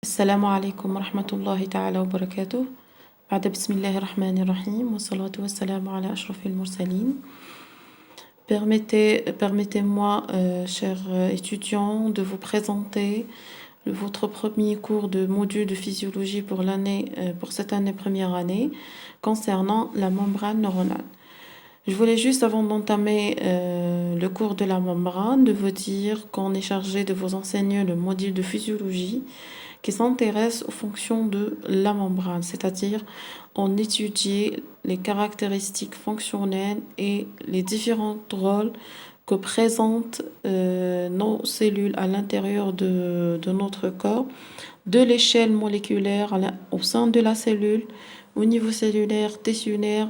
السلام عليكم ورحمة الله تعالى وبركاته. بعد بسم الله الرحمن الرحيم والصلاة والسلام على أشرف المرسلين. Permettez-moi, chers étudiants, de vous présenter votre premier cours de module de physiologie pour cette année première année concernant la membrane neuronale. Je voulais juste, avant d'entamer le cours de la membrane, de vous dire qu'on est chargé de vous enseigner le module de physiologie qui s'intéresse aux fonctions de la membrane, c'est-à-dire on étudie les caractéristiques fonctionnelles et les différents rôles que présentent nos cellules à l'intérieur de notre corps, de l'échelle moléculaire au sein de la cellule, au niveau cellulaire, tissulaire,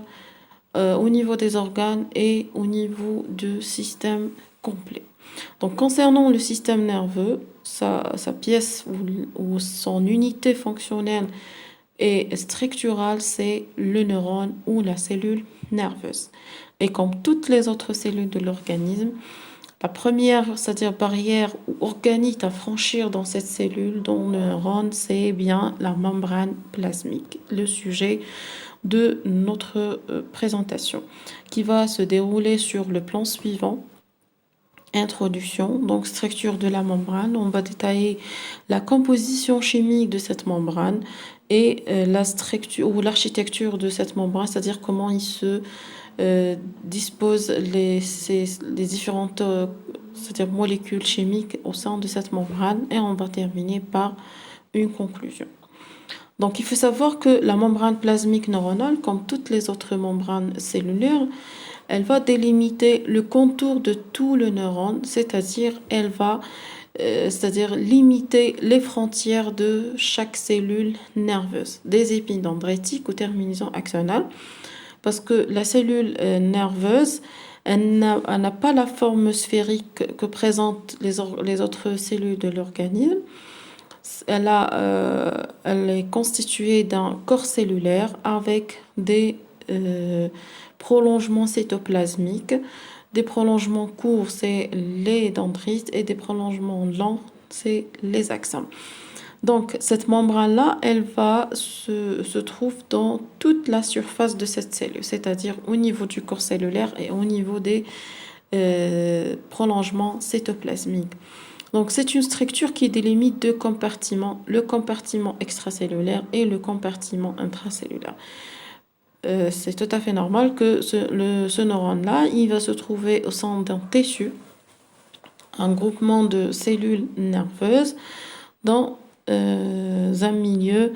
au niveau des organes et au niveau du système complet. Donc, concernant le système nerveux, sa pièce ou son unité fonctionnelle et structurale, c'est le neurone ou la cellule nerveuse. Et comme toutes les autres cellules de l'organisme, la première, c'est-à-dire barrière ou organite à franchir dans cette cellule, dans le neurone, c'est bien la membrane plasmique, le sujet de notre présentation, qui va se dérouler sur le plan suivant. Introduction, donc structure de la membrane. On va détailler la composition chimique de cette membrane et la structure ou l'architecture de cette membrane, c'est-à-dire comment il se dispose les différentes c'est-à-dire molécules chimiques au sein de cette membrane, et on va terminer par une conclusion. Donc, il faut savoir que la membrane plasmique neuronale, comme toutes les autres membranes cellulaires, elle va délimiter le contour de tout le neurone, c'est-à-dire elle va limiter les frontières de chaque cellule nerveuse, des épines dendritiques ou terminaisons axonales, parce que la cellule nerveuse, elle n'a pas la forme sphérique que présentent les autres cellules de l'organisme. Elle est constituée d'un corps cellulaire avec des prolongements cytoplasmiques. Des prolongements courts, c'est les dendrites, et des prolongements longs, c'est les axones. Donc, cette membrane-là, elle va se trouve dans toute la surface de cette cellule, c'est-à-dire au niveau du corps cellulaire et au niveau des prolongements cytoplasmiques. Donc, c'est une structure qui délimite deux compartiments, le compartiment extracellulaire et le compartiment intracellulaire. C'est tout à fait normal que ce neurone-là, il va se trouver au sein d'un tissu, un groupement de cellules nerveuses dans un milieu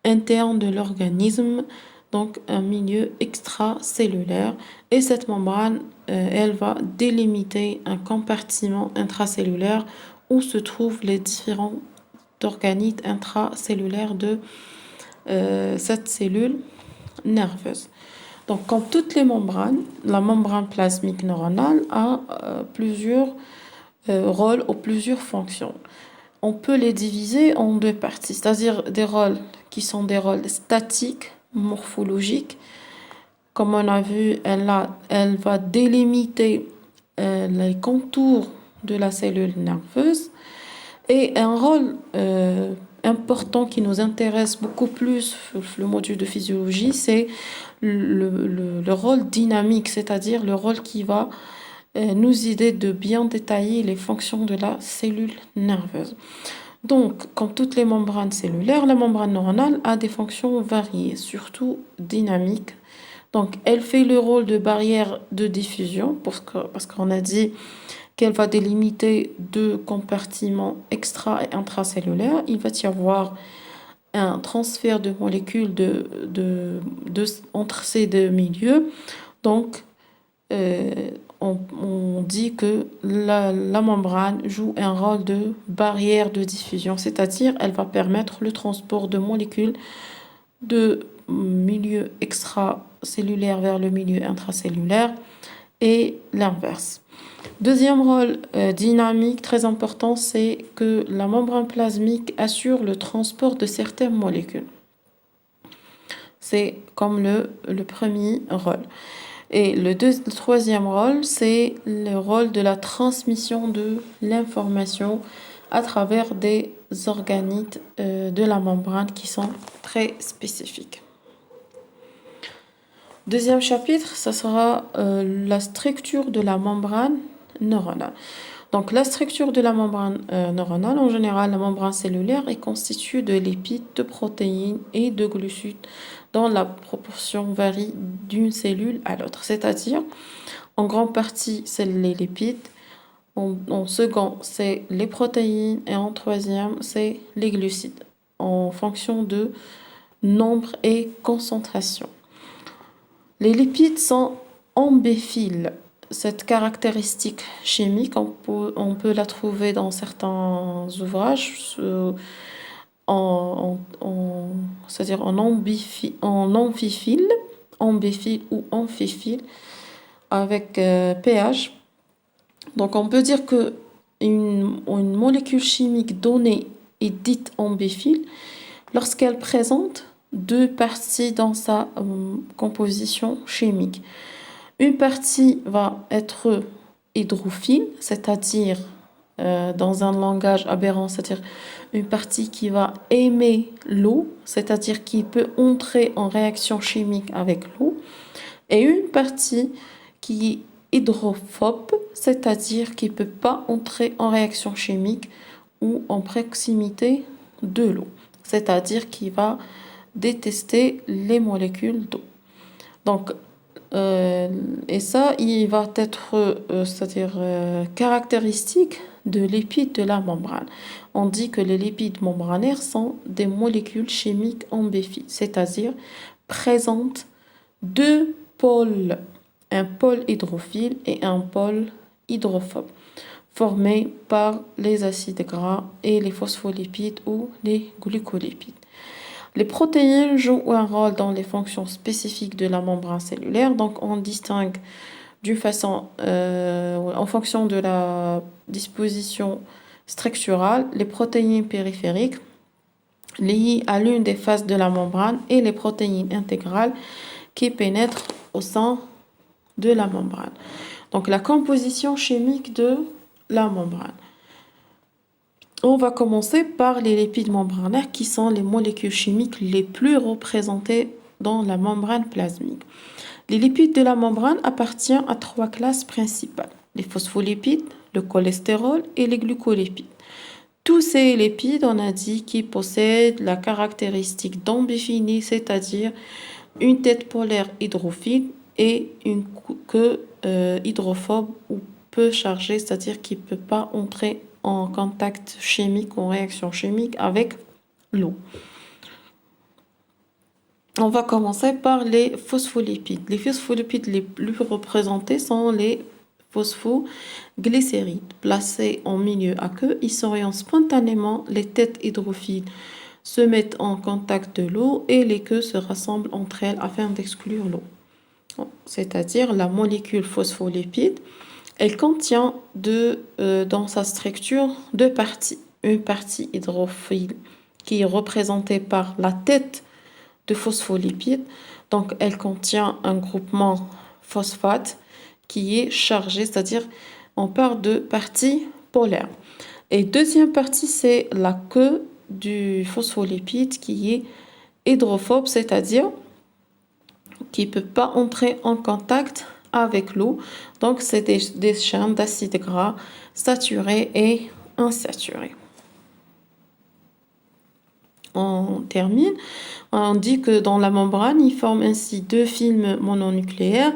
interne de l'organisme, donc un milieu extracellulaire. Et cette membrane, elle va délimiter un compartiment intracellulaire où se trouvent les différents organites intracellulaires de cette cellule nerveuse. Donc, comme toutes les membranes, la membrane plasmique neuronale a plusieurs rôles ou plusieurs fonctions. On peut les diviser en deux parties, c'est-à-dire des rôles qui sont des rôles statiques, morphologiques. Comme on a vu, elle va délimiter les contours de la cellule nerveuse. Et un rôle important qui nous intéresse beaucoup plus, le module de physiologie, c'est le rôle dynamique, c'est-à-dire le rôle qui va nous aider de bien détailler les fonctions de la cellule nerveuse. Donc, comme toutes les membranes cellulaires, la membrane neuronale a des fonctions variées, surtout dynamiques. Donc, elle fait le rôle de barrière de diffusion, parce qu'on a dit qu'elle va délimiter deux compartiments extra- et intracellulaires. Il va y avoir un transfert de molécules entre ces deux milieux. Donc, on dit que la membrane joue un rôle de barrière de diffusion, c'est-à-dire elle va permettre le transport de molécules de milieu extracellulaire vers le milieu intracellulaire et l'inverse. Deuxième rôle dynamique très important, c'est que la membrane plasmique assure le transport de certaines molécules. C'est comme le premier rôle. Et le troisième rôle, c'est le rôle de la transmission de l'information à travers des organites de la membrane qui sont très spécifiques. Deuxième chapitre, ça sera la structure de la membrane neuronale. Donc, la structure de la membrane neuronale, en général, la membrane cellulaire est constituée de lipides, de protéines et de glucides dont la proportion varie d'une cellule à l'autre. C'est-à-dire, en grande partie, c'est les lipides, en second, c'est les protéines et en troisième, c'est les glucides, en fonction de nombre et concentration. Les lipides sont ambiphiles. Cette caractéristique chimique, on peut la trouver dans certains ouvrages, c'est-à-dire en amphiphiles, ambiphiles ou amphiphiles, avec pH. Donc, on peut dire que une molécule chimique donnée est dite ambiphile lorsqu'elle présente deux parties dans sa composition chimique. Une partie va être hydrophile, c'est-à-dire dans un langage aberrant, c'est-à-dire une partie qui va aimer l'eau, c'est-à-dire qui peut entrer en réaction chimique avec l'eau, et une partie qui est hydrophobe, c'est-à-dire qui ne peut pas entrer en réaction chimique ou en proximité de l'eau, c'est-à-dire qui va détester les molécules d'eau. Donc, et ça, il va être, c'est-à-dire caractéristique de lipides de la membrane. On dit que les lipides membranaires sont des molécules chimiques ambiphiles, c'est-à-dire présentent deux pôles, un pôle hydrophile et un pôle hydrophobe, formés par les acides gras et les phospholipides ou les glucolipides. Les protéines jouent un rôle dans les fonctions spécifiques de la membrane cellulaire. Donc, on distingue d'une façon, en fonction de la disposition structurale, les protéines périphériques liées à l'une des faces de la membrane et les protéines intégrales qui pénètrent au sein de la membrane. Donc, la composition chimique de la membrane. On va commencer par les lipides membranaires qui sont les molécules chimiques les plus représentées dans la membrane plasmique. Les lipides de la membrane appartiennent à trois classes principales: les phospholipides, le cholestérol et les glucolipides. Tous ces lipides, on a dit, qui possèdent la caractéristique d'ambiphilie, c'est-à-dire une tête polaire hydrophile et une queue hydrophobe ou peu chargée, c'est-à-dire qui ne peut pas entrer en contact chimique, en réaction chimique avec l'eau. On va commencer par les phospholipides. Les phospholipides les plus représentés sont les phosphoglycérides. Placés en milieu aqueux, ils s'orientent spontanément, les têtes hydrophiles se mettent en contact de l'eau et les queues se rassemblent entre elles afin d'exclure l'eau. C'est-à-dire la molécule phospholipide, elle contient dans sa structure deux parties. Une partie hydrophile qui est représentée par la tête de phospholipides. Donc, elle contient un groupement phosphate qui est chargé, c'est-à-dire on parle de partie polaire. Et deuxième partie, c'est la queue du phospholipide qui est hydrophobe, c'est-à-dire qui ne peut pas entrer en contact avec l'eau. Donc, c'est des chaînes d'acides gras saturés et insaturés. On termine. On dit que dans la membrane, ils forment ainsi deux films mononucléaires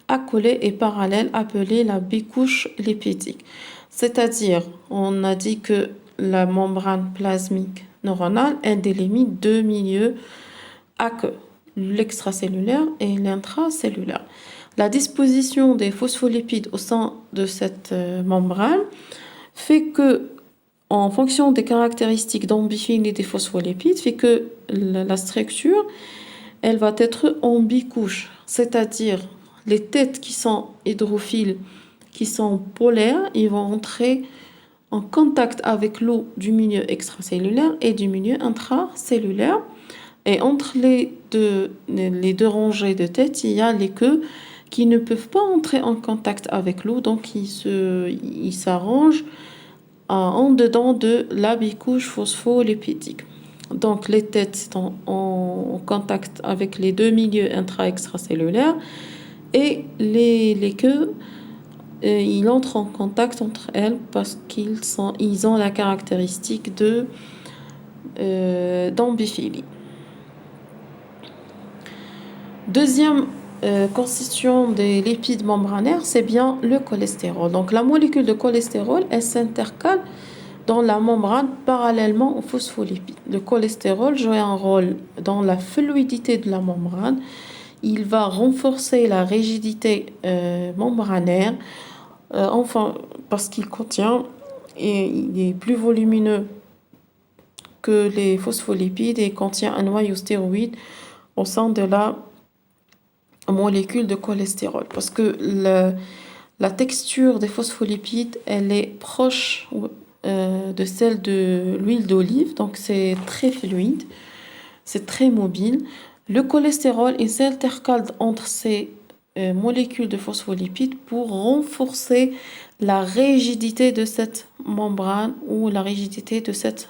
accolés et parallèles appelés la bicouche lipidique. C'est-à-dire, on a dit que la membrane plasmique neuronale, elle délimite deux milieux aqueux, l'extracellulaire et l'intracellulaire. La disposition des phospholipides au sein de cette membrane fait que, en fonction des caractéristiques d'ambiphilie des phospholipides, fait que la structure, elle va être en bicouche, c'est-à-dire les têtes qui sont hydrophiles, qui sont polaires, ils vont entrer en contact avec l'eau du milieu extracellulaire et du milieu intracellulaire. Et entre les deux rangées de têtes, il y a les queues qui ne peuvent pas entrer en contact avec l'eau, donc ils s'arrangent en dedans de la bicouche phospholipidique. Donc, les têtes sont en contact avec les deux milieux intra-extracellulaires et les queues, ils entrent en contact entre elles parce ils ont la caractéristique d'ambiphilie. Deuxième constitution des lipides membranaires, c'est bien le cholestérol. Donc, la molécule de cholestérol, elle s'intercale dans la membrane parallèlement aux phospholipides. Le cholestérol joue un rôle dans la fluidité de la membrane. Il va renforcer la rigidité membranaire, enfin, parce qu'il contient et il est plus volumineux que les phospholipides et contient un noyau stéroïde au sein de la molécule de cholestérol. Parce que la texture des phospholipides, elle est proche de celle de l'huile d'olive, donc c'est très fluide, c'est très mobile. Le cholestérol, il s'intercale entre ces molécules de phospholipides pour renforcer la rigidité de cette membrane ou la rigidité de cette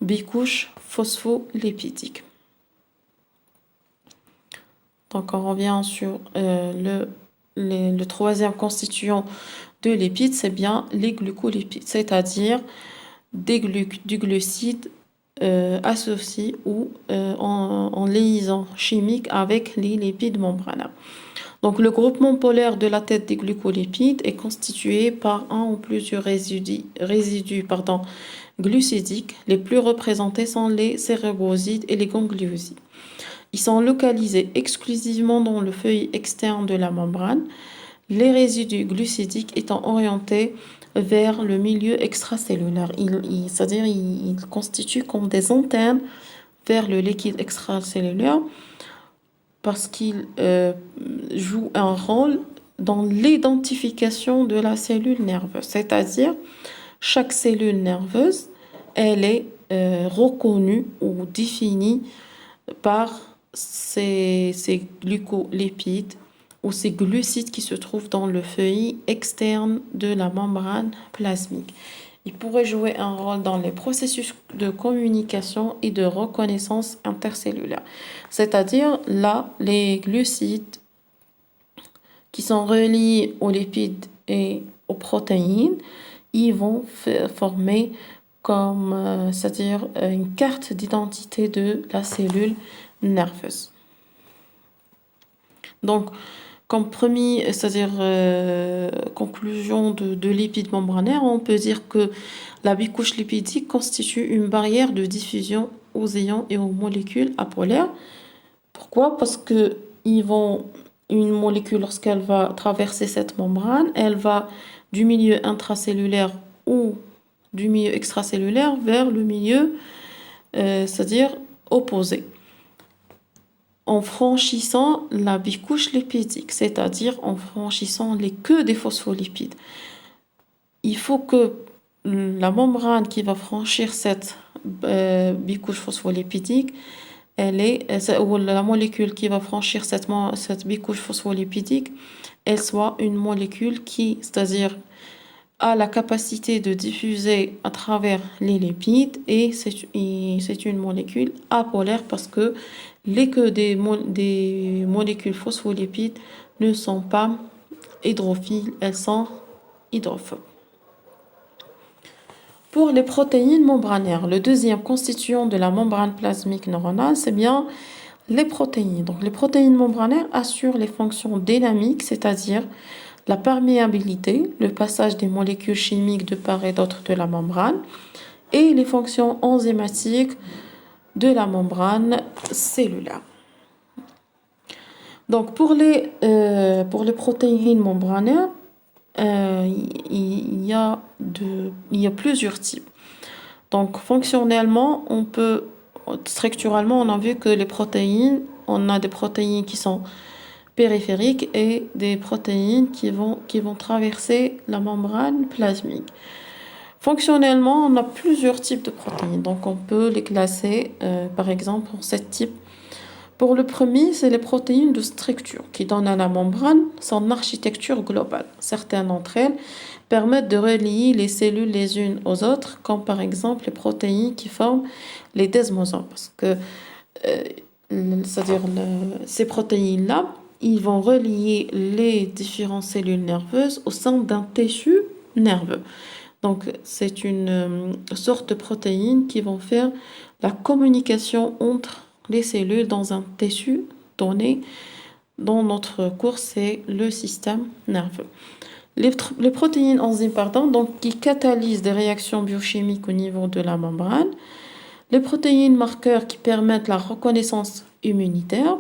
bicouche phospholipidique. Donc on revient sur le troisième constituant de lipides, c'est bien les glucolipides, c'est-à-dire du glucide associé ou en liaison chimique avec les lipides membranaires. Donc le groupement polaire de la tête des glucolipides est constitué par un ou plusieurs résidus glucidiques. Les plus représentés sont les cérébrosides et les gangliosides. Ils sont localisés exclusivement dans le feuillet externe de la membrane, les résidus glucidiques étant orientés vers le milieu extracellulaire. C'est-à-dire ils constituent comme des antennes vers le liquide extracellulaire parce qu'ils jouent un rôle dans l'identification de la cellule nerveuse. C'est-à-dire chaque cellule nerveuse, elle est reconnue ou définie par ces glucolipides ou ces glucides qui se trouvent dans le feuillet externe de la membrane plasmique. Ils pourraient jouer un rôle dans les processus de communication et de reconnaissance intercellulaire. C'est-à-dire, là, les glucides qui sont reliés aux lipides et aux protéines, ils vont former c'est-à-dire une carte d'identité de la cellule nerveuse. Donc, comme premier, c'est-à-dire conclusion de lipides membranaires, on peut dire que la bicouche lipidique constitue une barrière de diffusion aux ions et aux molécules apolaires. Pourquoi? Parce que une molécule, lorsqu'elle va traverser cette membrane, elle va du milieu intracellulaire ou du milieu extracellulaire vers le milieu, c'est-à-dire opposé, en franchissant la bicouche lipidique, c'est-à-dire en franchissant les queues des phospholipides. Il faut que la membrane qui va franchir cette bicouche phospholipidique, ou la molécule qui va franchir cette bicouche phospholipidique, elle soit une molécule qui, c'est-à-dire a la capacité de diffuser à travers les lipides et c'est une molécule apolaire parce que les queues des molécules phospholipides ne sont pas hydrophiles, elles sont hydrophobes. Pour les protéines membranaires, le deuxième constituant de la membrane plasmique neuronale, c'est bien les protéines. Donc les protéines membranaires assurent les fonctions dynamiques, c'est-à-dire la perméabilité, le passage des molécules chimiques de part et d'autre de la membrane et les fonctions enzymatiques de la membrane cellulaire. Donc pour les protéines membranaires, il y a plusieurs types. Donc fonctionnellement, structurellement, on a vu que les protéines, on a des protéines qui sont périphériques et des protéines qui vont traverser la membrane plasmique. Fonctionnellement, on a plusieurs types de protéines, donc on peut les classer par exemple en 7 types Pour le premier, c'est les protéines de structure qui donnent à la membrane son architecture globale. Certaines d'entre elles permettent de relier les cellules les unes aux autres, comme par exemple les protéines qui forment les desmosomes. Parce que, c'est-à-dire ces protéines-là, ils vont relier les différentes cellules nerveuses au sein d'un tissu nerveux. Donc, c'est une sorte de protéines qui vont faire la communication entre les cellules dans un tissu donné. Dans notre cours, c'est le système nerveux. Les protéines enzymes, pardon, donc, qui catalysent des réactions biochimiques au niveau de la membrane. Les protéines marqueurs qui permettent la reconnaissance immunitaire.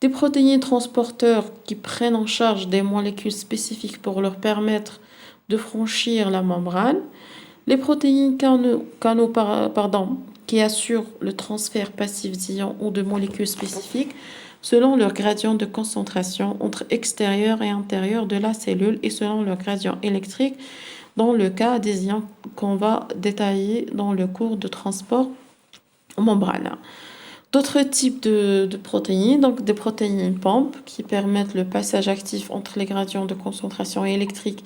Des protéines transporteurs qui prennent en charge des molécules spécifiques pour leur permettre de franchir la membrane. Les protéines qui assurent le transfert passif d'ions ou de molécules spécifiques selon leur gradient de concentration entre extérieur et intérieur de la cellule et selon leur gradient électrique dans le cas des ions qu'on va détailler dans le cours de transport membraneux. D'autres types de protéines, donc des protéines pompes qui permettent le passage actif entre les gradients de concentration électrique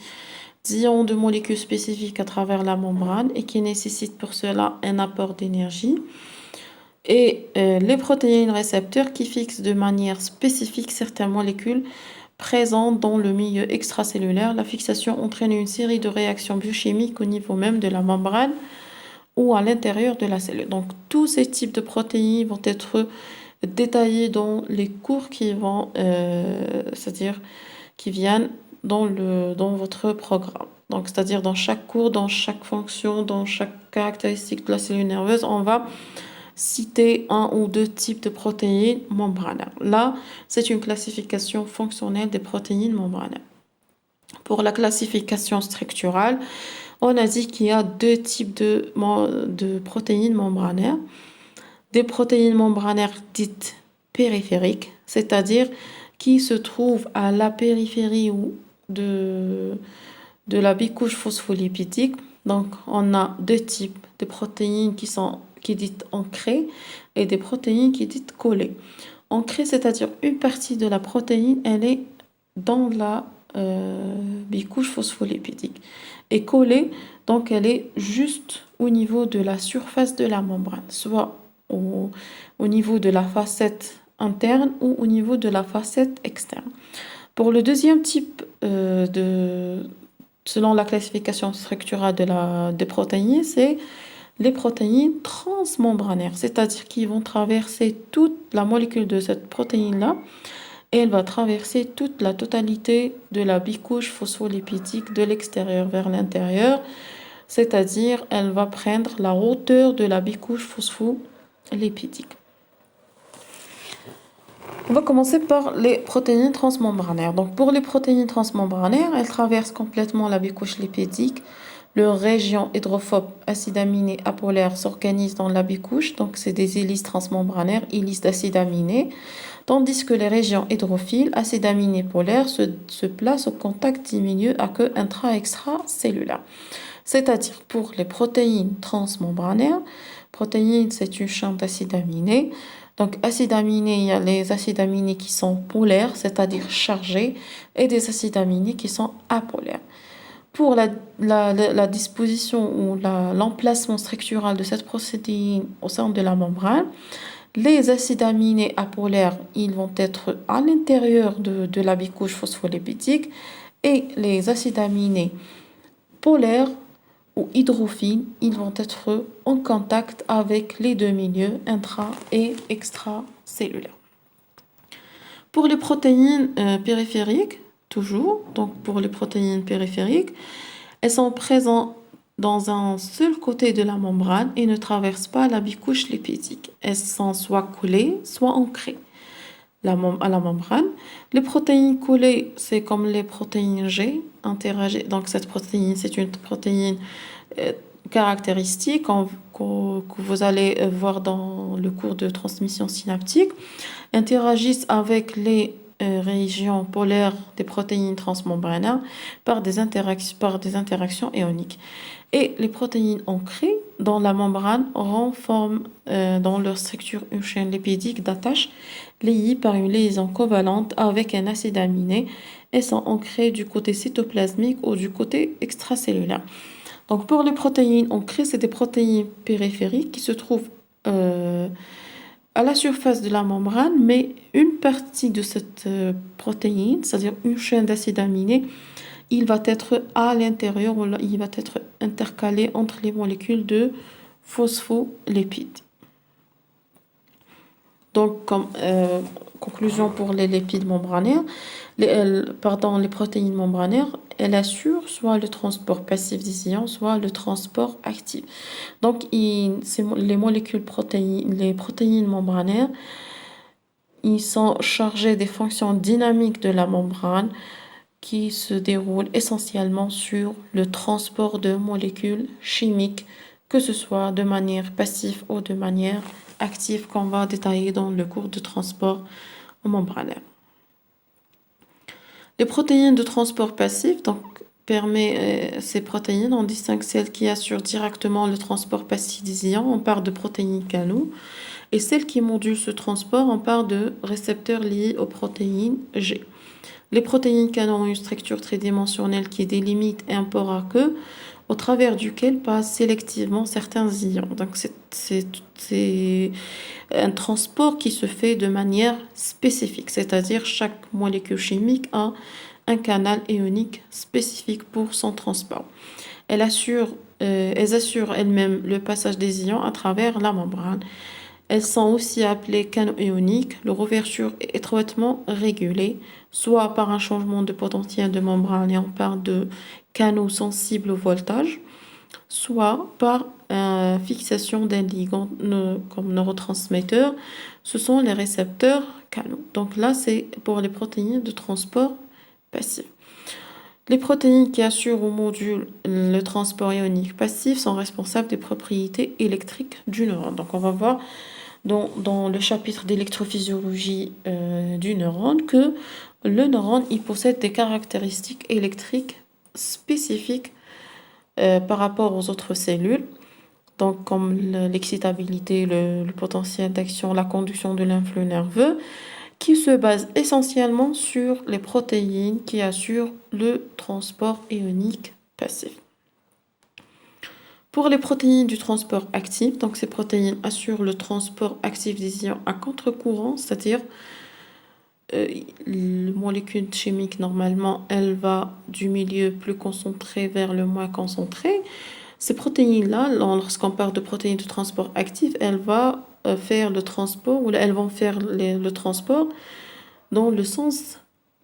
d'ions de molécules spécifiques à travers la membrane et qui nécessitent pour cela un apport d'énergie. Et les protéines récepteurs qui fixent de manière spécifique certaines molécules présentes dans le milieu extracellulaire. La fixation entraîne une série de réactions biochimiques au niveau même de la membrane ou à l'intérieur de la cellule. Donc, tous ces types de protéines vont être détaillés dans les cours qui vont, c'est-à-dire qui viennent dans votre programme. Donc, c'est-à-dire dans chaque cours, dans chaque fonction, dans chaque caractéristique de la cellule nerveuse, on va citer un ou deux types de protéines membranaires. Là, c'est une classification fonctionnelle des protéines membranaires. Pour la classification structurale, on a dit qu'il y a deux types de protéines membranaires. Des protéines membranaires dites périphériques, c'est-à-dire qui se trouvent à la périphérie de la bicouche phospholipidique. Donc, on a deux types de protéines qui dites ancrées et des protéines qui dites collées. Ancrées, c'est-à-dire une partie de la protéine, elle est dans la bicouche phospholipidique. Et collée, donc elle est juste au niveau de la surface de la membrane, soit au niveau de la facette interne ou au niveau de la facette externe. Pour le deuxième type selon la classification structurale des protéines, c'est les protéines transmembranaires, c'est-à-dire qu'ils vont traverser toute la molécule de cette protéine-là et elle va traverser toute la totalité de la bicouche phospholipidique de l'extérieur vers l'intérieur, c'est-à-dire elle va prendre la hauteur de la bicouche phospholipidique. On va commencer par les protéines transmembranaires. Donc pour les protéines transmembranaires, elles traversent complètement la bicouche lipidique. Leur région hydrophobe acide aminé apolaire s'organise dans la bicouche, donc c'est des hélices transmembranaires, hélices d'acide aminé, tandis que les régions hydrophiles acide aminé polaire se placent au contact du milieu aqueux intra-extracellulaire. C'est-à-dire pour les protéines transmembranaires, protéines c'est une chaîne d'acides aminés. Donc, acides aminés, il y a les acides aminés qui sont polaires, c'est-à-dire chargés, et des acides aminés qui sont apolaires. Pour la disposition ou l'emplacement structural de cette protéine au sein de la membrane, les acides aminés apolaires, ils vont être à l'intérieur de la bicouche phospholipidique et les acides aminés polaires ou hydrophiles, ils vont être en contact avec les deux milieux intra- et extracellulaires. Pour les protéines périphériques, toujours, donc pour les protéines périphériques, elles sont présentes dans un seul côté de la membrane et ne traversent pas la bicouche lipidique. Elles sont soit collées, soit ancrées à la membrane. Les protéines collées, c'est comme les protéines G, interagissent. Donc cette protéine, c'est une protéine caractéristique que vous allez voir dans le cours de transmission synaptique, interagissent avec les régions polaires des protéines transmembranaires par des interactions ioniques. Et les protéines ancrées dans la membrane forment dans leur structure une chaîne lipidique d'attache liée par une liaison covalente avec un acide aminé et sont ancrées du côté cytoplasmique ou du côté extracellulaire. Donc pour les protéines ancrées, c'est des protéines périphériques qui se trouvent à la surface de la membrane, mais une partie de cette protéine, c'est-à-dire une chaîne d'acides aminés, il va être à l'intérieur, il va être intercalé entre les molécules de phospholipides. Donc, comme conclusion pour les lipides membranaires, les protéines membranaires, elles assurent soit le transport passif des ions, soit le transport actif. Donc, les les protéines membranaires, ils sont chargés des fonctions dynamiques de la membrane qui se déroulent essentiellement sur le transport de molécules chimiques, que ce soit de manière passive ou de manière active, qu'on va détailler dans le cours de transport membranaire. Les protéines de transport passif, donc, ces protéines, on distingue celles qui assurent directement le transport passif des ions, on parle de protéines canaux, et celles qui modulent ce transport, on parle de récepteurs liés aux protéines G. Les protéines canaux ont une structure tridimensionnelle qui délimite un port aqueux au travers duquel passent sélectivement certains ions. Donc c'est un transport qui se fait de manière spécifique, c'est-à-dire chaque molécule chimique a un canal ionique spécifique pour son transport. Elles assurent elles-mêmes le passage des ions à travers la membrane. Elles sont aussi appelées canaux ioniques. Leur ouverture est étroitement régulée, soit par un changement de potentiel de membrane, et on parle de canaux sensibles au voltage, soit par fixation d'un ligand comme neurotransmetteur. Ce sont les récepteurs canaux. Donc là, c'est pour les protéines de transport passif. Les protéines qui assurent ou modulent le transport ionique passif sont responsables des propriétés électriques du neurone. Donc on va voir dans le chapitre d'électrophysiologie du neurone que le neurone il possède des caractéristiques électriques spécifiques par rapport aux autres cellules, donc comme l'excitabilité, le potentiel d'action, la conduction de l'influx nerveux, qui se base essentiellement sur les protéines qui assurent le transport ionique passif. Pour les protéines du transport actif, donc ces protéines assurent le transport actif des ions à contre-courant, c'est-à-dire la molécule chimique, normalement, elle va du milieu plus concentré vers le moins concentré. Ces protéines-là, lorsqu'on parle de protéines de transport actif, elles vont faire le transport, ou elles vont faire le transport dans le sens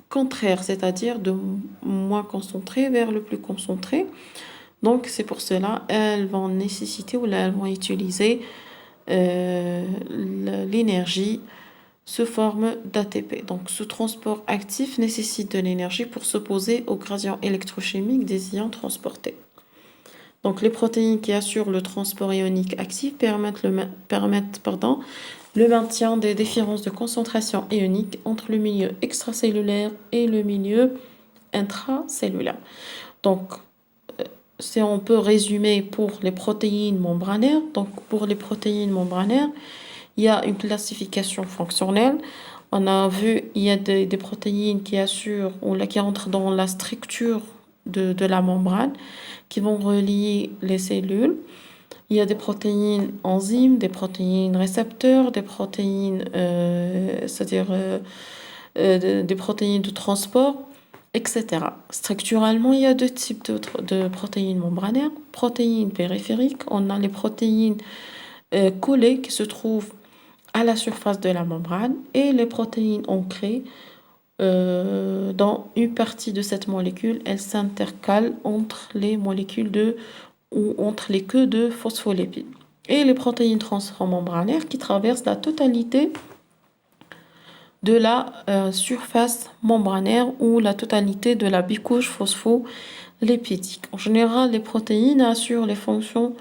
contraire, c'est-à-dire de moins concentré vers le plus concentré. Donc, c'est pour cela elles vont nécessiter ou elles vont utiliser l'énergie sous forme d'ATP. Donc, ce transport actif nécessite de l'énergie pour s'opposer au gradient électrochimique des ions transportés. Donc, les protéines qui assurent le transport ionique actif permettent le maintien des différences de concentration ionique entre le milieu extracellulaire et le milieu intracellulaire. Donc, si on peut résumer pour les protéines membranaires, donc pour les protéines membranaires, il y a une classification fonctionnelle. On a vu, il y a des protéines qui assurent ou qui entrent dans la structure de la membrane, qui vont relier les cellules. Il y a des protéines enzymes, des protéines récepteurs, des protéines, c'est-à-dire des protéines de transport, etc. Structurellement, il y a deux types de protéines membranaires. Protéines périphériques, on a les protéines collées qui se trouvent à la surface de la membrane et les protéines ancrées. Dans une partie de cette molécule, elles s'intercalent entre les molécules ou entre les queues de phospholipides. Et les protéines transmembranaires qui traversent la totalité de la surface membranaire ou la totalité de la bicouche phospholipidique. En général, les protéines assurent les fonctions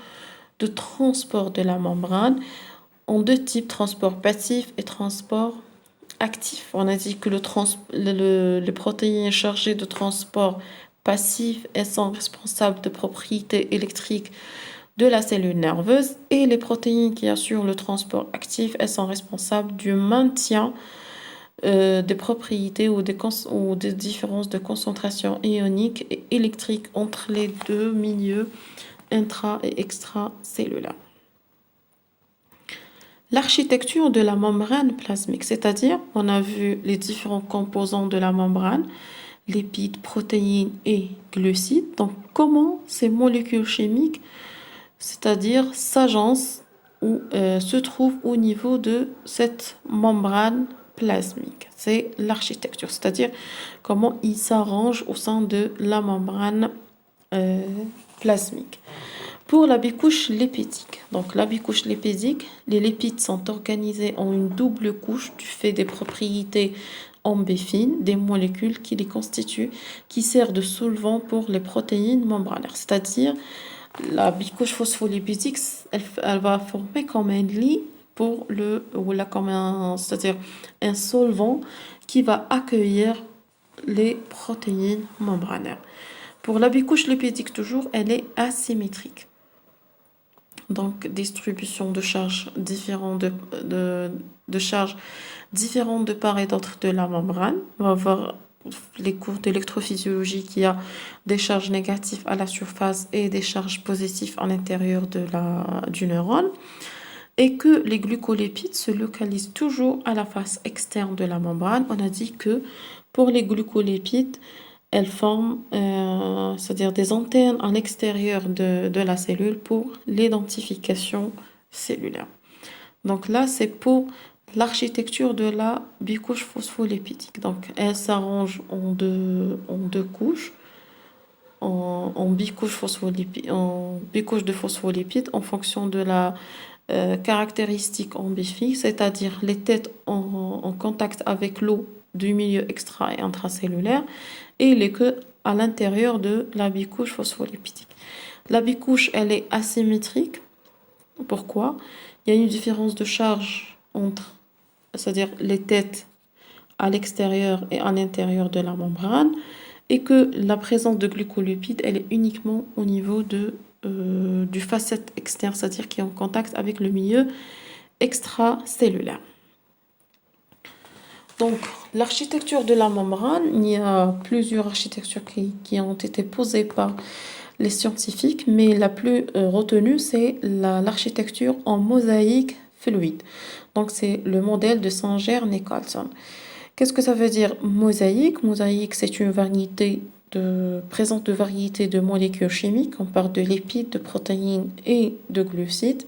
de transport de la membrane en deux types, transport passif et transport actif. On a dit que les protéines chargées de transport passif, elles sont responsables de propriétés électriques de la cellule nerveuse, et les protéines qui assurent le transport actif, elles sont responsables du maintien des propriétés ou des différences de concentration ionique et électrique entre les deux milieux intra- et extracellulaires. L'architecture de la membrane plasmique, c'est-à-dire, on a vu les différents composants de la membrane, lipides, protéines et glucides. Donc, comment ces molécules chimiques, c'est-à-dire s'agencent ou se trouvent au niveau de cette membrane plasmique. C'est l'architecture, c'est-à-dire comment ils s'arrangent au sein de la membrane euh, plasmique. Pour la bicouche lipidique, donc la bicouche lipidique, les lipides sont organisés en une double couche du fait des propriétés ambifines des molécules qui les constituent, qui servent de solvant pour les protéines membranaires. C'est-à-dire, la bicouche phospholipidique, elle va former comme un lit c'est-à-dire un solvant qui va accueillir les protéines membranaires. Pour la bicouche lipidique, toujours, elle est asymétrique. Donc, distribution de charges différentes de charges différentes de part et d'autre de la membrane. On va voir les cours d'électrophysiologie qu'il y a des charges négatives à la surface et des charges positives à l'intérieur du neurone. Et que les glucolipides se localisent toujours à la face externe de la membrane. On a dit que pour les glucolipides, elles forment, c'est-à-dire des antennes à l'extérieur de la cellule pour l'identification cellulaire. Donc là, c'est pour l'architecture de la bicouche phospholipidique. Donc, elle s'arrange en deux couches, en bicouche de phospholipides en fonction de la caractéristique ambifique, c'est-à-dire les têtes en contact avec l'eau du milieu extra- et intracellulaire, et les queues à l'intérieur de la bicouche phospholipidique. La bicouche, elle est asymétrique. Pourquoi? Il y a une différence de charge entre, c'est-à-dire les têtes à l'extérieur et à l'intérieur de la membrane, et que la présence de glucolipides, elle est uniquement au niveau du facette externe, c'est-à-dire qui est en contact avec le milieu extracellulaire. Donc, l'architecture de la membrane, il y a plusieurs architectures qui ont été posées par les scientifiques, mais la plus retenue, c'est l'architecture en mosaïque fluide. Donc, c'est le modèle de Sanger-Nicholson. Qu'est-ce que ça veut dire mosaïque? Mosaïque, c'est une présente de variétés de molécules chimiques. On parle de lipides, de protéines et de glucides.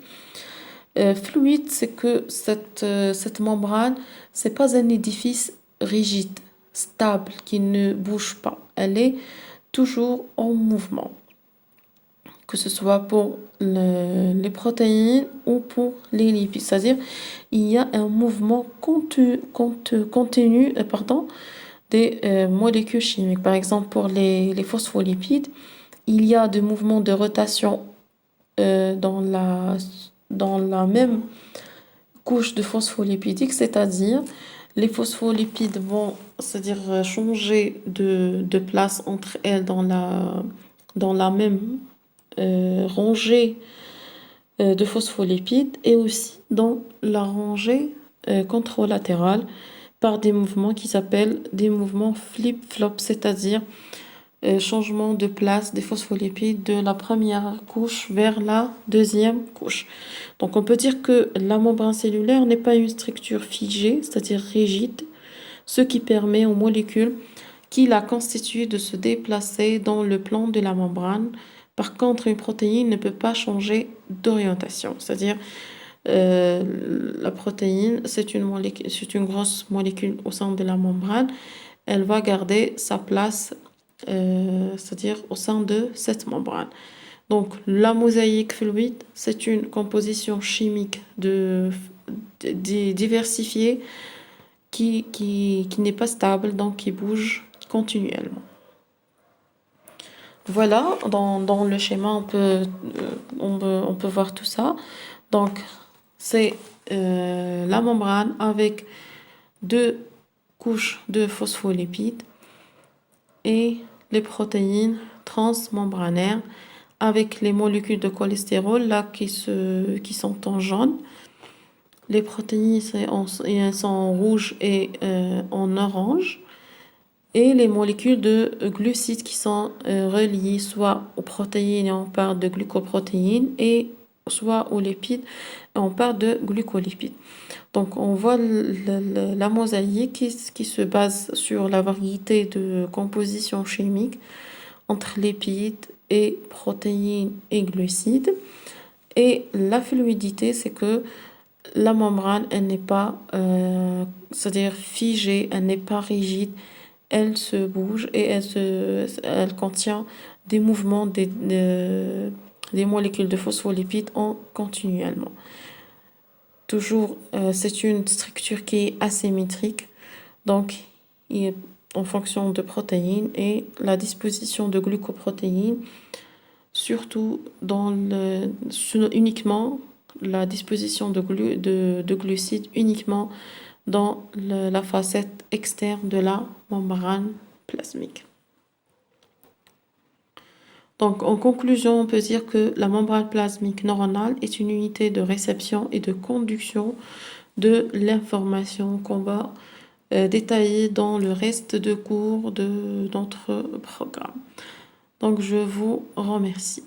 Fluide, c'est que cette membrane, c'est pas un édifice rigide, stable, qui ne bouge pas. Elle est toujours en mouvement, que ce soit pour les protéines ou pour les lipides. C'est-à-dire, il y a un mouvement continu des molécules chimiques. Par exemple, pour les phospholipides, il y a des mouvements de rotation dans la même couche de phospholipidique, c'est-à-dire les phospholipides vont, c'est-à-dire changer de place entre elles dans la même rangée de phospholipides, et aussi dans la rangée contralatérale par des mouvements qui s'appellent des mouvements flip-flop, c'est-à-dire changement de place des phospholipides de la première couche vers la deuxième couche. Donc on peut dire que la membrane cellulaire n'est pas une structure figée, c'est-à-dire rigide, ce qui permet aux molécules qui la constituent de se déplacer dans le plan de la membrane. Par contre, une protéine ne peut pas changer d'orientation, c'est-à-dire la protéine, c'est une grosse molécule au sein de la membrane. Elle va garder sa place, c'est-à-dire au sein de cette membrane. Donc, la mosaïque fluide, c'est une composition chimique diversifiée qui n'est pas stable, donc qui bouge continuellement. Voilà, dans le schéma, on peut voir tout ça. Donc, c'est la membrane avec deux couches de phospholipides et les protéines transmembranaires avec les molécules de cholestérol là qui sont en jaune. Les protéines elles sont en rouge et en orange. Et les molécules de glucides qui sont reliées soit aux protéines et on parle de glucoprotéines et soit aux lipides et on parle de glucolipides. Donc on voit la mosaïque qui se base sur la variété de composition chimique entre lipides et protéines et glucides. Et la fluidité, c'est que la membrane, elle n'est pas, c'est-à-dire figée, elle n'est pas rigide, elle se bouge et elle contient des mouvements des molécules de phospholipides continuellement. Toujours, c'est une structure qui est asymétrique, donc en fonction de protéines et la disposition de glucoprotéines, surtout uniquement la disposition de glucides uniquement dans la facette externe de la membrane plasmique. Donc, en conclusion, on peut dire que la membrane plasmique neuronale est une unité de réception et de conduction de l'information qu'on va détailler dans le reste de cours de notre programme. Donc, je vous remercie.